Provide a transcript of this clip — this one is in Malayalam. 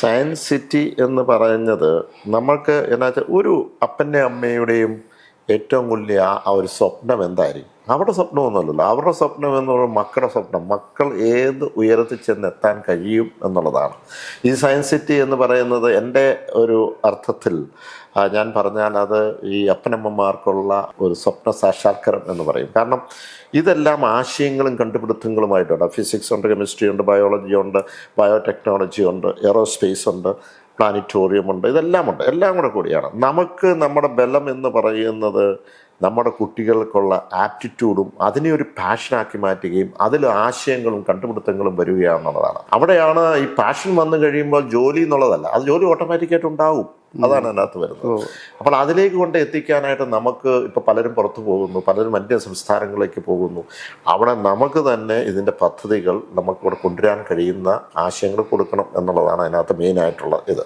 സയൻസ് സിറ്റി എന്ന് പറയുന്നത് നമ്മൾക്ക് എന്നാ വെച്ചാൽ ഒരു അപ്പൻ്റെ അമ്മയുടെയും ഏറ്റവും വലിയ ആ ഒരു സ്വപ്നം എന്തായിരിക്കും? അവരുടെ സ്വപ്നമൊന്നുമല്ലല്ലോ. അവരുടെ സ്വപ്നം എന്ന് പറയുന്നത് മക്കളുടെ സ്വപ്നം. മക്കൾ ഏത് ഉയരത്തിൽ ചെന്നെത്താൻ കഴിയും എന്നുള്ളതാണ്. ഈ സയൻസ് സിറ്റി എന്ന് പറയുന്നത് എൻ്റെ ഒരു അർത്ഥത്തിൽ ഞാൻ പറഞ്ഞാൽ അത് ഈ അപ്പനമ്മമാർക്കുള്ള ഒരു സ്വപ്ന സാക്ഷാത്കാരം എന്ന് പറയും. കാരണം ഇതെല്ലാം ആശയങ്ങളും കണ്ടുപിടുത്തങ്ങളുമായിട്ടുണ്ട്. ഫിസിക്സ് ഉണ്ട്, കെമിസ്ട്രി ഉണ്ട്, ബയോളജി ഉണ്ട്, ബയോടെക്നോളജി ഉണ്ട്, എയറോസ്പേസ് ഉണ്ട്, പ്ലാനറ്റോറിയം ഉണ്ട്, ഇതെല്ലാം ഉണ്ട്. എല്ലാം കൂടെ കൂടിയാണ് നമുക്ക് നമ്മുടെ ബലം എന്ന് പറയുന്നത് നമ്മുടെ കുട്ടികൾക്കുള്ള ആപ്റ്റിറ്റ്യൂഡും അതിനെ ഒരു പാഷനാക്കി മാറ്റുകയും അതിൽ ആശയങ്ങളും കണ്ടുപിടുത്തങ്ങളും വരികയാണെന്നുള്ളതാണ്. അവിടെയാണ് ഈ പാഷൻ വന്നു കഴിയുമ്പോൾ ജോലി എന്നുള്ളതല്ല, അത് ജോലി ഓട്ടോമാറ്റിക്കായിട്ട് ഉണ്ടാവും. അതാണ് അതിനകത്ത് വരുന്നത്. അപ്പോൾ അതിലേക്ക് കൊണ്ട് എത്തിക്കാനായിട്ട് നമുക്ക് ഇപ്പോൾ പലരും പുറത്തു പോകുന്നു, പലരും അന്യ സംസ്ഥാനങ്ങളിലേക്ക് പോകുന്നു. അവിടെ നമുക്ക് തന്നെ ഇതിൻ്റെ പദ്ധതികൾ നമുക്കിവിടെ കൊണ്ടുവരാൻ കഴിയുന്ന ആശയങ്ങൾ കൊടുക്കണം എന്നുള്ളതാണ് അതിനകത്ത് മെയിനായിട്ടുള്ള ഇത്.